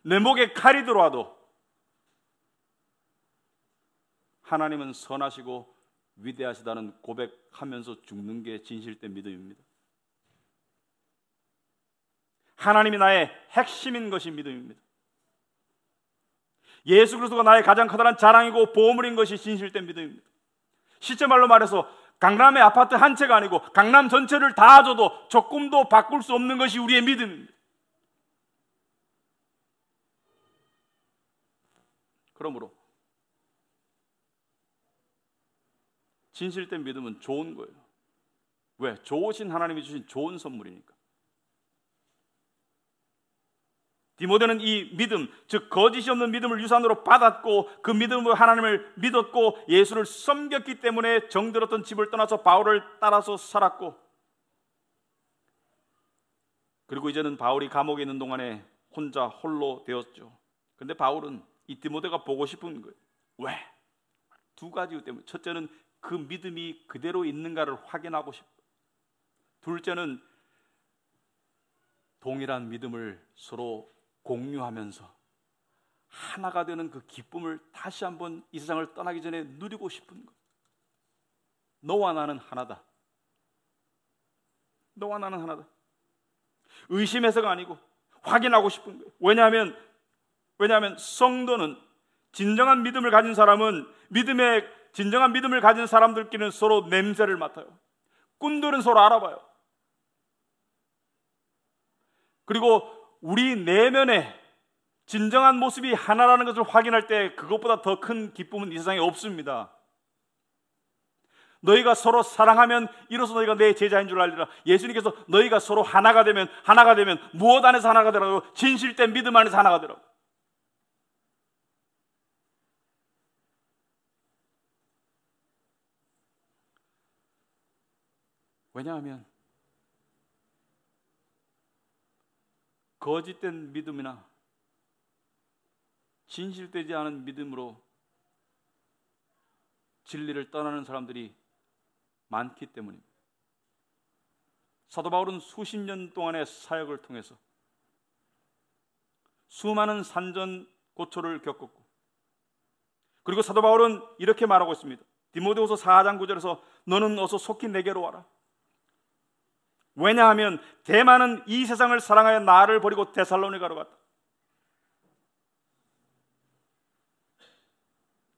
내 목에 칼이 들어와도 하나님은 선하시고 위대하시다는 고백하면서 죽는 게 진실된 믿음입니다. 하나님이 나의 핵심인 것이 믿음입니다. 예수 그리스도가 나의 가장 커다란 자랑이고 보물인 것이 진실된 믿음입니다. 실제 말로 말해서 강남의 아파트 한 채가 아니고 강남 전체를 다 줘도 조금도 바꿀 수 없는 것이 우리의 믿음입니다. 그러므로 진실된 믿음은 좋은 거예요. 왜? 좋으신 하나님이 주신 좋은 선물이니까. 디모데는 이 믿음, 즉 거짓이 없는 믿음을 유산으로 받았고 그 믿음으로 하나님을 믿었고 예수를 섬겼기 때문에 정들었던 집을 떠나서 바울을 따라서 살았고, 그리고 이제는 바울이 감옥에 있는 동안에 혼자 홀로 되었죠. 그런데 바울은 이 디모데가 보고 싶은 거예요. 왜? 두 가지 이유 때문에. 첫째는 그 믿음이 그대로 있는가를 확인하고 싶어요. 둘째는 동일한 믿음을 서로 공유하면서 하나가 되는 그 기쁨을 다시 한번 이 세상을 떠나기 전에 누리고 싶은 것. 너와 나는 하나다. 너와 나는 하나다. 의심해서가 아니고 확인하고 싶은 거예요. 왜냐하면 성도는, 진정한 믿음을 가진 사람은 진정한 믿음을 가진 사람들끼리는 서로 냄새를 맡아요. 꾼들은 서로 알아봐요. 그리고 우리 내면에 진정한 모습이 하나라는 것을 확인할 때 그것보다 더 큰 기쁨은 이 세상에 없습니다. 너희가 서로 사랑하면 이로써 너희가 내 제자인 줄 알리라. 예수님께서 너희가 서로 하나가 되면 무엇 안에서 하나가 되라고? 진실된 믿음 안에서 하나가 되라고. 왜냐하면 거짓된 믿음이나 진실되지 않은 믿음으로 진리를 떠나는 사람들이 많기 때문입니다. 사도 바울은 수십 년 동안의 사역을 통해서 수많은 산전고초를 겪었고, 그리고 사도 바울은 이렇게 말하고 있습니다. 디모데후서 4장 9절에서 너는 어서 속히 내게로 와라. 왜냐하면 대만은 이 세상을 사랑하여 나를 버리고 데살로니가로 갔다.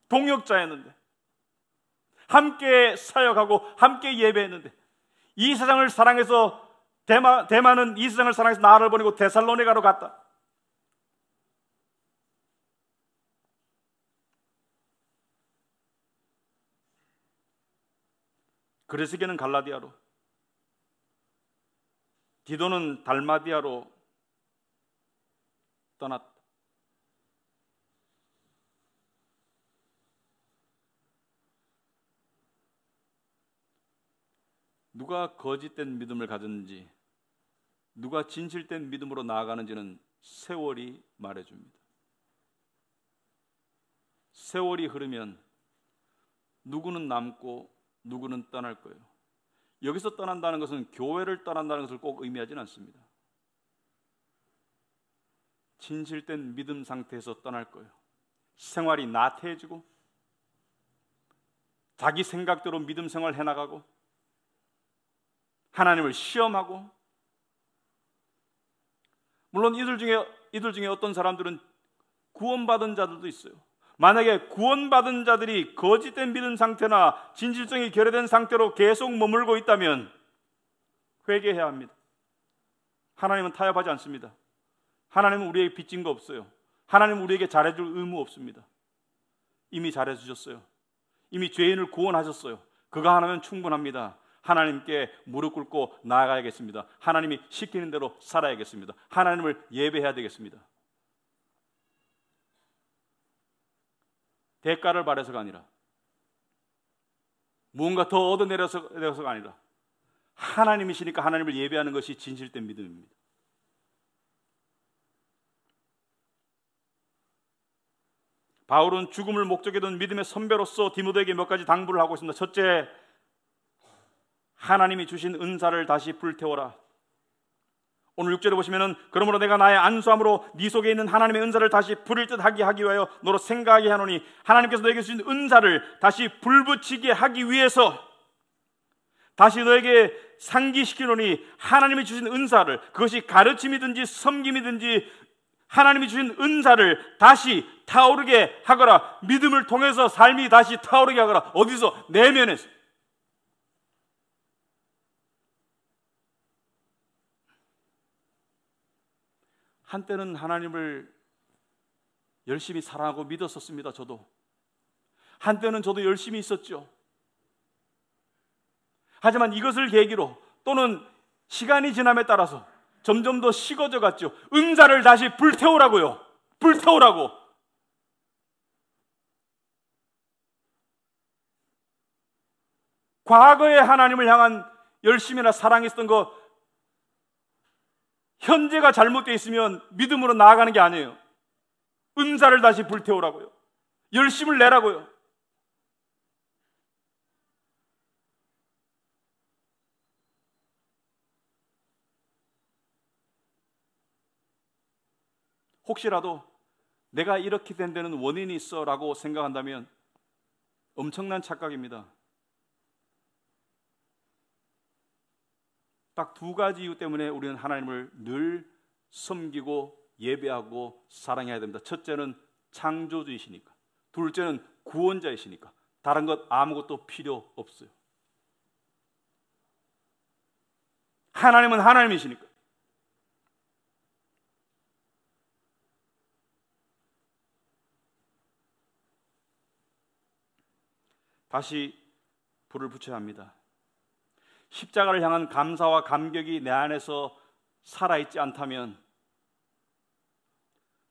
동역자였는데, 함께 사역하고 함께 예배했는데, 이 세상을 사랑해서 대만은 이 세상을 사랑해서 나를 버리고 데살로니가로 갔다. 그레스게는 갈라디아로, 디도는 달마디아로 떠났다. 누가 거짓된 믿음을 가졌는지, 누가 진실된 믿음으로 나아가는지는 세월이 말해줍니다. 세월이 흐르면 누구는 남고 누구는 떠날 거예요. 여기서 떠난다는 것은 교회를 떠난다는 것을 꼭 의미하지는 않습니다. 진실된 믿음 상태에서 떠날 거예요. 생활이 나태해지고 자기 생각대로 믿음 생활 해나가고 하나님을 시험하고, 물론 이들 중에 어떤 사람들은 구원받은 자들도 있어요. 만약에 구원받은 자들이 거짓된 믿음 상태나 진실성이 결여된 상태로 계속 머물고 있다면 회개해야 합니다. 하나님은 타협하지 않습니다. 하나님은 우리에게 빚진 거 없어요. 하나님은 우리에게 잘해줄 의무 없습니다. 이미 잘해주셨어요. 이미 죄인을 구원하셨어요. 그거 하나면 충분합니다. 하나님께 무릎 꿇고 나아가야겠습니다. 하나님이 시키는 대로 살아야겠습니다. 하나님을 예배해야 되겠습니다. 대가를 바라서가 아니라, 무언가 더 얻어내려서가 아니라, 하나님이시니까 하나님을 예배하는 것이 진실된 믿음입니다. 바울은 죽음을 목적에 둔 믿음의 선배로서 디모데에게 몇 가지 당부를 하고 있습니다. 첫째, 하나님이 주신 은사를 다시 불태워라. 오늘 6절에 보시면은 그러므로 내가 나의 안수함으로 네 속에 있는 하나님의 은사를 다시 불을 듯하게 하기 위하여 너로 생각하게 하노니, 하나님께서 너에게 주신 은사를 다시 불붙이게 하기 위해서 다시 너에게 상기시키노니, 하나님이 주신 은사를, 그것이 가르침이든지 섬김이든지 하나님이 주신 은사를 다시 타오르게 하거라. 믿음을 통해서 삶이 다시 타오르게 하거라. 어디서? 내면에서. 한때는 하나님을 열심히 사랑하고 믿었었습니다. 저도 한때는 저도 열심히 있었죠. 하지만 이것을 계기로 또는 시간이 지남에 따라서 점점 더 식어져 갔죠. 은사를 다시 불태우라고요. 불태우라고. 과거에 하나님을 향한 열심이나 사랑했던 거, 현재가 잘못되어 있으면 믿음으로 나아가는 게 아니에요. 은사를 다시 불태우라고요. 열심을 내라고요. 혹시라도 내가 이렇게 된 데는 원인이 있어 라고 생각한다면 엄청난 착각입니다. 딱 두 가지 이유 때문에 우리는 하나님을 늘 섬기고 예배하고 사랑해야 됩니다. 첫째는 창조주이시니까, 둘째는 구원자이시니까. 다른 것 아무것도 필요 없어요. 하나님은 하나님이시니까. 다시 불을 붙여야 합니다. 십자가를 향한 감사와 감격이 내 안에서 살아있지 않다면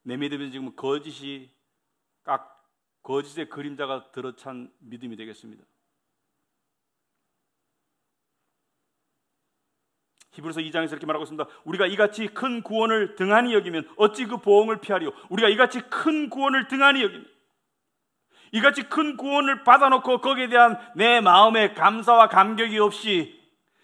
내 믿음은 지금 거짓의 그림자가 들어찬 믿음이 되겠습니다. 히브리서 2장에서 이렇게 말하고 있습니다. 우리가 이같이 큰 구원을 등한히 여기면 어찌 그 보응을 피하리요. 우리가 이같이 큰 구원을 등한히 여기면, 이같이 큰 구원을 받아놓고 거기에 대한 내 마음의 감사와 감격이 없이,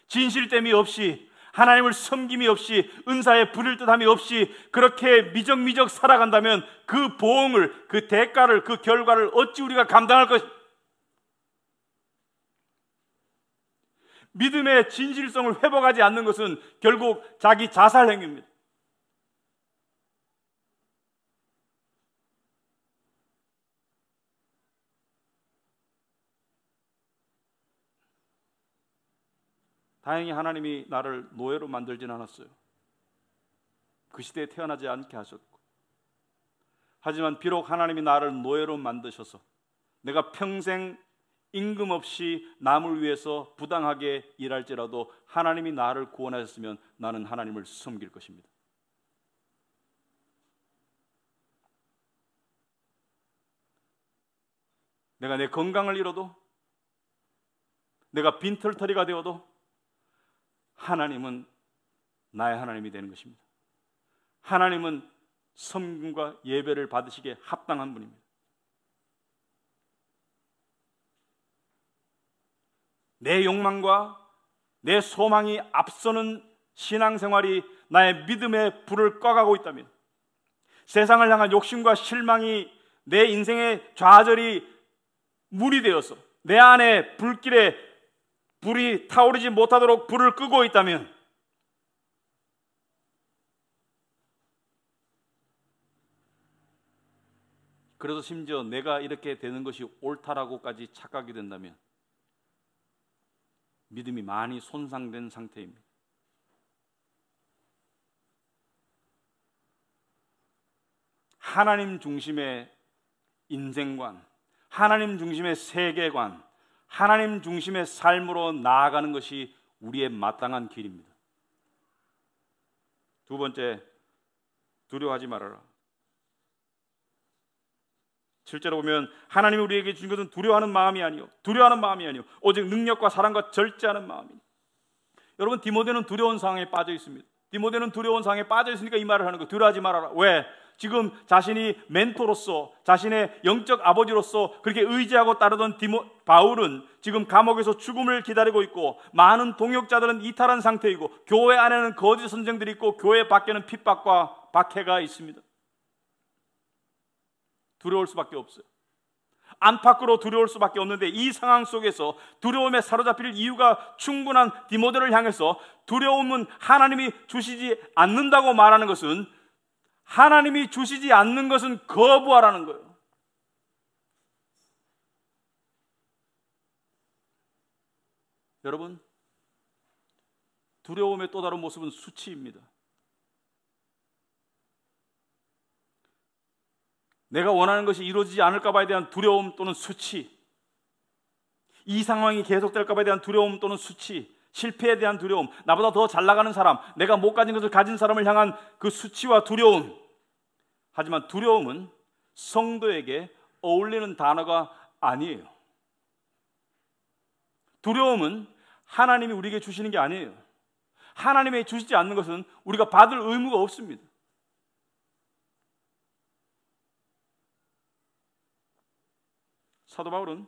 진실됨이 없이, 하나님을 섬김이 없이, 은사에 부릴 듯함이 없이 그렇게 미적미적 살아간다면 그 보응을, 그 대가를, 그 결과를 어찌 우리가 감당할 것입니까? 믿음의 진실성을 회복하지 않는 것은 결국 자기 자살 행위입니다. 다행히 하나님이 나를 노예로 만들진 않았어요. 그 시대에 태어나지 않게 하셨고, 하지만 비록 하나님이 나를 노예로 만드셔서 내가 평생 임금 없이 남을 위해서 부당하게 일할지라도 하나님이 나를 구원하셨으면 나는 하나님을 섬길 것입니다. 내가 내 건강을 잃어도, 내가 빈털터리가 되어도 하나님은 나의 하나님이 되는 것입니다. 하나님은 섬김과 예배를 받으시기에 합당한 분입니다. 내 욕망과 내 소망이 앞서는 신앙생활이 나의 믿음의 불을 꺼가고 있다면, 세상을 향한 욕심과 실망이 내 인생의 좌절이 물이 되어서 내 안에 불길에 불이 타오르지 못하도록 불을 끄고 있다면, 그래서 심지어 내가 이렇게 되는 것이 옳다라고까지 착각이 된다면 믿음이 많이 손상된 상태입니다. 하나님 중심의 인생관, 하나님 중심의 세계관, 하나님 중심의 삶으로 나아가는 것이 우리의 마땅한 길입니다. 두 번째, 두려워하지 말아라. 7절에 보면 하나님이 우리에게 주신 것은 두려워하는 마음이 아니요, 오직 능력과 사랑과 절제하는 마음이니. 여러분, 디모데는 두려운 상황에 빠져 있습니다. 디모데는 두려운 상황에 빠져 있으니까 이 말을 하는 거예요. 두려워하지 말아라. 왜? 지금 자신이 멘토로서, 자신의 영적 아버지로서 그렇게 의지하고 따르던 바울은 지금 감옥에서 죽음을 기다리고 있고, 많은 동역자들은 이탈한 상태이고, 교회 안에는 거짓 선생들이 있고, 교회 밖에는 핍박과 박해가 있습니다. 두려울 수밖에 없어요. 안팎으로 두려울 수밖에 없는데, 이 상황 속에서 두려움에 사로잡힐 이유가 충분한 디모데를 향해서 두려움은 하나님이 주시지 않는다고 말하는 것은, 하나님이 주시지 않는 것은 거부하라는 거예요. 여러분, 두려움의 또 다른 모습은 수치입니다. 내가 원하는 것이 이루어지지 않을까 봐에 대한 두려움 또는 수치, 이 상황이 계속될까 봐에 대한 두려움 또는 수치, 실패에 대한 두려움, 나보다 더 잘 나가는 사람, 내가 못 가진 것을 가진 사람을 향한 그 수치와 두려움. 하지만 두려움은 성도에게 어울리는 단어가 아니에요. 두려움은 하나님이 우리에게 주시는 게 아니에요. 하나님이 주시지 않는 것은 우리가 받을 의무가 없습니다. 사도 바울은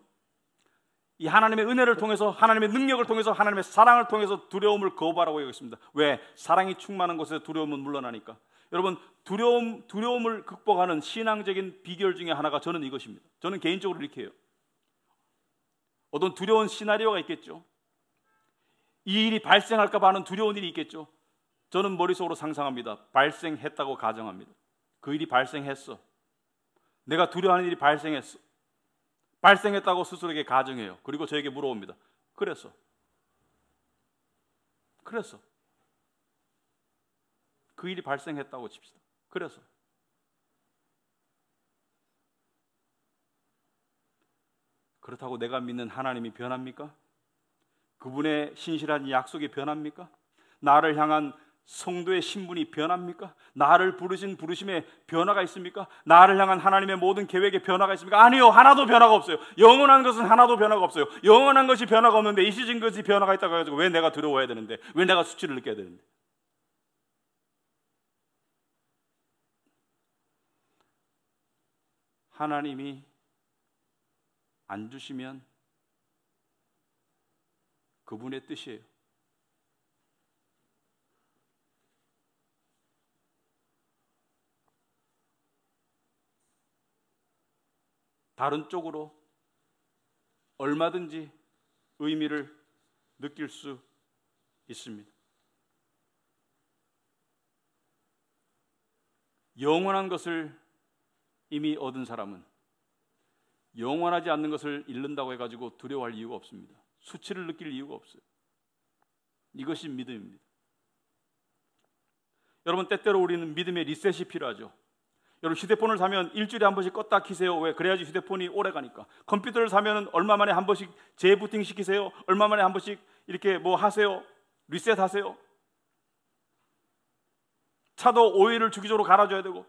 이 하나님의 은혜를 통해서, 하나님의 능력을 통해서, 하나님의 사랑을 통해서 두려움을 거부하라고 얘기했습니다. 왜? 사랑이 충만한 곳에서 두려움은 물러나니까. 여러분, 두려움을 극복하는 신앙적인 비결 중에 하나가 저는 이것입니다. 저는 개인적으로 이렇게 해요. 어떤 두려운 시나리오가 있겠죠. 이 일이 발생할까 봐 하는 두려운 일이 있겠죠. 저는 머릿속으로 상상합니다. 발생했다고 가정합니다. 그 일이 발생했어. 내가 두려워하는 일이 발생했어. 발생했다고 스스로에게 가정해요. 그리고 저에게 물어봅니다. 그랬어. 그 일이 발생했다고 칩시다. 그래서 그렇다고 내가 믿는 하나님이 변합니까? 그분의 신실한 약속이 변합니까? 나를 향한 성도의 신분이 변합니까? 나를 부르신 부르심에 변화가 있습니까? 나를 향한 하나님의 모든 계획에 변화가 있습니까? 아니요, 하나도 변화가 없어요. 영원한 것은 하나도 변화가 없어요. 영원한 것이 변화가 없는데 일시적인 것이 변화가 있다고 해가지고 왜 내가 두려워해야 되는데, 왜 내가 수치를 느껴야 되는데? 하나님이 안 주시면 그분의 뜻이에요. 다른 쪽으로 얼마든지 의미를 느낄 수 있습니다. 영원한 것을 이미 얻은 사람은 영원하지 않는 것을 잃는다고 해가지고 두려워할 이유가 없습니다. 수치를 느낄 이유가 없어요. 이것이 믿음입니다. 여러분, 때때로 우리는 믿음의 리셋이 필요하죠. 여러분, 휴대폰을 사면 일주일에 한 번씩 껐다 키세요. 왜? 그래야지 휴대폰이 오래 가니까. 컴퓨터를 사면 얼마 만에 한 번씩 재부팅 시키세요. 얼마 만에 한 번씩 이렇게 뭐 하세요. 리셋하세요. 차도 오일을 주기적으로 갈아줘야 되고,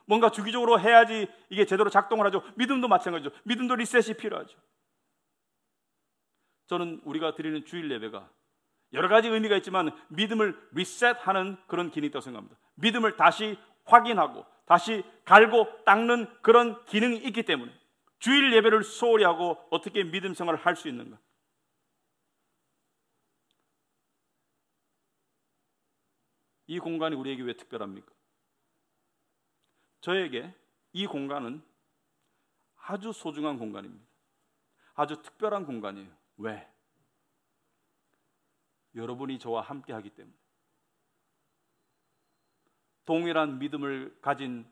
뭔가 주기적으로 해야지 이게 제대로 작동을 하죠. 믿음도 마찬가지죠. 믿음도 리셋이 필요하죠. 저는 우리가 드리는 주일 예배가 여러 가지 의미가 있지만 믿음을 리셋하는 그런 기능이 있다고 생각합니다. 믿음을 다시 확인하고 다시 갈고 닦는 그런 기능이 있기 때문에 주일 예배를 소홀히 하고 어떻게 믿음 생활을 할 수 있는가? 이 공간이 우리에게 왜 특별합니까? 저에게 이 공간은 아주 소중한 공간입니다. 아주 특별한 공간이에요. 왜? 여러분이 저와 함께 하기 때문에. 동일한 믿음을 가진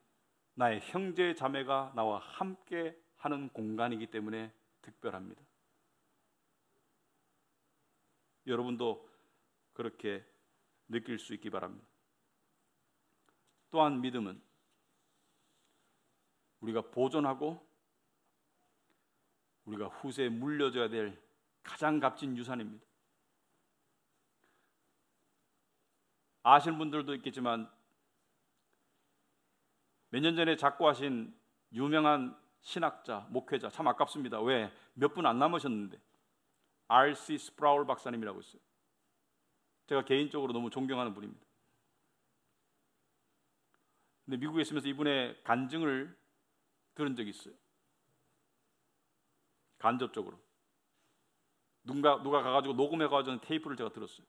나의 형제 자매가 나와 함께 하는 공간이기 때문에 특별합니다. 여러분도 그렇게 느낄 수 있기 바랍니다. 또한 믿음은 우리가 보존하고 우리가 후세에 물려줘야 될 가장 값진 유산입니다. 아시는 분들도 있겠지만 몇 년 전에 작고하신 유명한 신학자, 목회자, 참 아깝습니다. 왜? 몇 분 안 남으셨는데 R.C. 스프라울 박사님이라고 있어요. 제가 개인적으로 너무 존경하는 분입니다. 근데 미국에 있으면서 이분의 간증을 들은 적이 있어요. 간접적으로 누가 가가지고 녹음해가지고 저는 테이프를 제가 들었어요.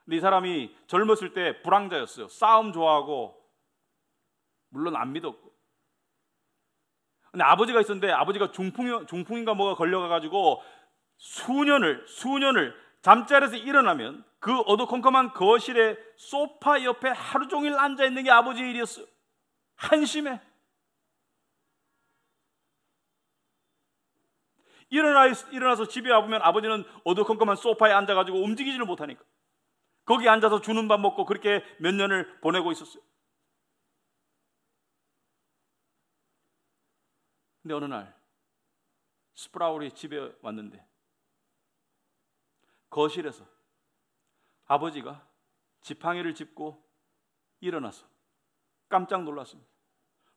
근데 이 사람이 젊었을 때 불황자였어요. 싸움 좋아하고 물론 안 믿었고. 근데 아버지가 있었는데 아버지가 중풍인가 뭐가 걸려가가지고 수년을 잠자리에서 일어나면 그 어두컴컴한 거실에 소파 옆에 하루 종일 앉아 있는 게 아버지의 일이었어요. 한심해. 일어나서 집에 와보면 아버지는 어두컴컴한 소파에 앉아가지고 움직이지를 못하니까 거기 앉아서 주는 밥 먹고 그렇게 몇 년을 보내고 있었어요. 근데 어느 날 스프라울이 집에 왔는데 거실에서 아버지가 지팡이를 짚고 일어나서 깜짝 놀랐습니다.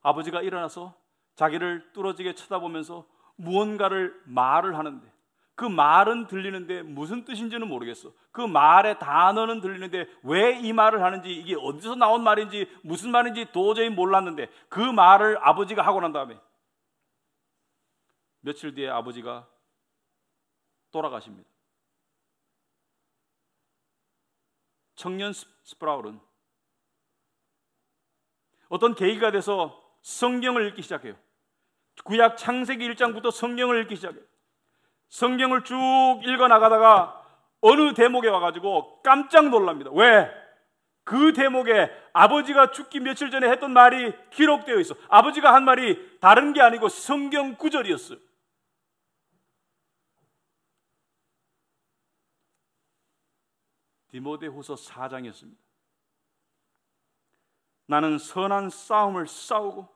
아버지가 일어나서 자기를 뚫어지게 쳐다보면서 무언가를 말을 하는데 그 말은 들리는데 무슨 뜻인지는 모르겠어. 그 말의 단어는 들리는데 왜 이 말을 하는지, 이게 어디서 나온 말인지 무슨 말인지 도저히 몰랐는데 그 말을 아버지가 하고 난 다음에 며칠 뒤에 아버지가 돌아가십니다. 청년 스프라울은 어떤 계기가 돼서 성경을 읽기 시작해요. 구약 창세기 1장부터 성경을 읽기 시작해요. 성경을 쭉 읽어나가다가 어느 대목에 와가지고 깜짝 놀랍니다. 왜? 그 대목에 아버지가 죽기 며칠 전에 했던 말이 기록되어 있어. 아버지가 한 말이 다른 게 아니고 성경 구절이었어요. 디모데후서 4장이었습니다. 나는 선한 싸움을 싸우고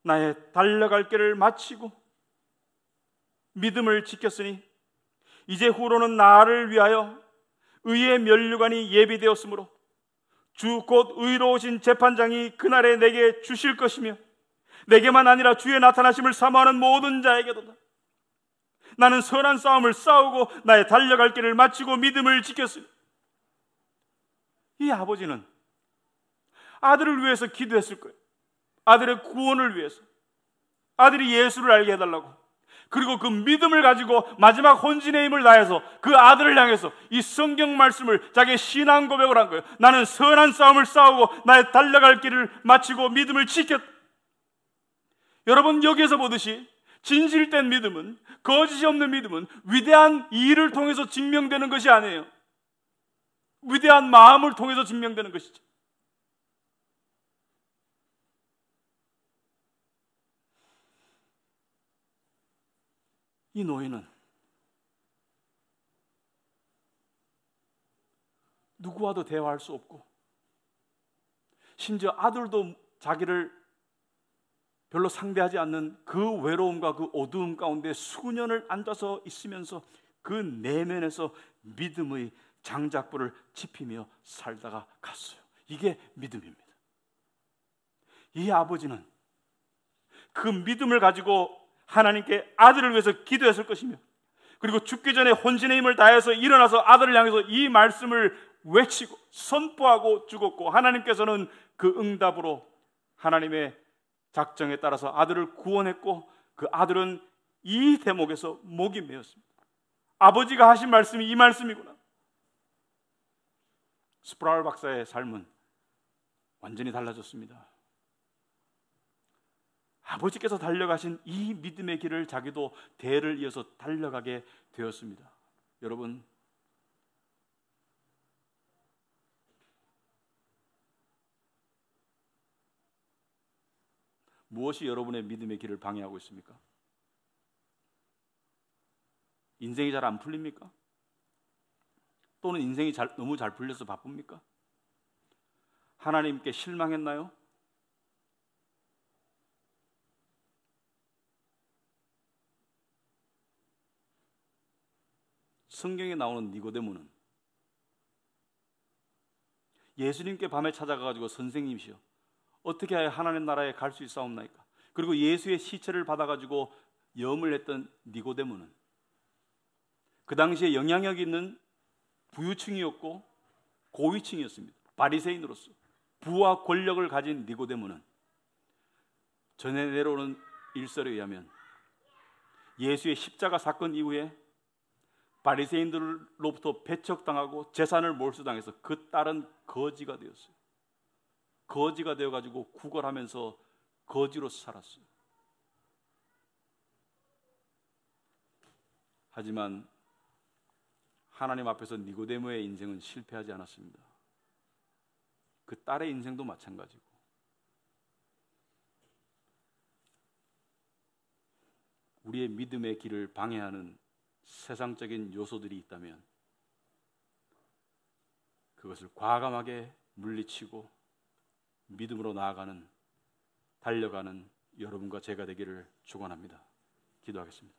나의 달려갈 길을 마치고 믿음을 지켰으니 이제 후로는 나를 위하여 의의 면류관이 예비되었으므로 주 곧 의로우신 재판장이 그날에 내게 주실 것이며 내게만 아니라 주의 나타나심을 사모하는 모든 자에게도다. 나는 선한 싸움을 싸우고 나의 달려갈 길을 마치고 믿음을 지켰으니. 이 아버지는 아들을 위해서 기도했을 거예요. 아들의 구원을 위해서, 아들이 예수를 알게 해달라고. 그리고 그 믿음을 가지고 마지막 혼신의 힘을 다해서 그 아들을 향해서 이 성경 말씀을 자기의 신앙 고백을 한 거예요. 나는 선한 싸움을 싸우고 나의 달려갈 길을 마치고 믿음을 지켰다. 여러분, 여기에서 보듯이 진실된 믿음은, 거짓이 없는 믿음은 위대한 일을 통해서 증명되는 것이 아니에요. 위대한 마음을 통해서 증명되는 것이죠. 이 노인은 누구와도 대화할 수 없고 심지어 아들도 자기를 별로 상대하지 않는 그 외로움과 그 어두움 가운데 수년을 앉아서 있으면서 그 내면에서 믿음의 장작불을 지피며 살다가 갔어요. 이게 믿음입니다. 이 아버지는 그 믿음을 가지고 하나님께 아들을 위해서 기도했을 것이며, 그리고 죽기 전에 혼신의 힘을 다해서 일어나서 아들을 향해서 이 말씀을 외치고 선포하고 죽었고, 하나님께서는 그 응답으로 하나님의 작정에 따라서 아들을 구원했고, 그 아들은 이 대목에서 목이 메었습니다. 아버지가 하신 말씀이 이 말씀이구나. 스프라울 박사의 삶은 완전히 달라졌습니다. 아버지께서 달려가신 이 믿음의 길을 자기도 대를 이어서 달려가게 되었습니다. 여러분, 무엇이 여러분의 믿음의 길을 방해하고 있습니까? 인생이 잘 안 풀립니까? 또는 인생이 너무 잘 풀려서 바쁩니까? 하나님께 실망했나요? 성경에 나오는 니고데모는 예수님께 밤에 찾아가가지고 선생님이시여, 어떻게 하여 하나님 나라에 갈 수 있사옵나이까? 그리고 예수의 시체를 받아가지고 염을 했던 니고데모는 그 당시에 영향력 있는 부유층이었고 고위층이었습니다. 바리새인으로서 부와 권력을 가진 니고데모는 전해 내려오는 일설에 의하면 예수의 십자가 사건 이후에 바리새인들로부터 배척당하고 재산을 몰수당해서 그 딸은 거지가 되었어요. 거지가 되어가지고 구걸하면서 거지로 살았어요. 하지만 하나님 앞에서 니고데모의 인생은 실패하지 않았습니다. 그 딸의 인생도 마찬가지고 우리의 믿음의 길을 방해하는 세상적인 요소들이 있다면 그것을 과감하게 물리치고 믿음으로 나아가는 달려가는 여러분과 제가 되기를 축원합니다. 기도하겠습니다.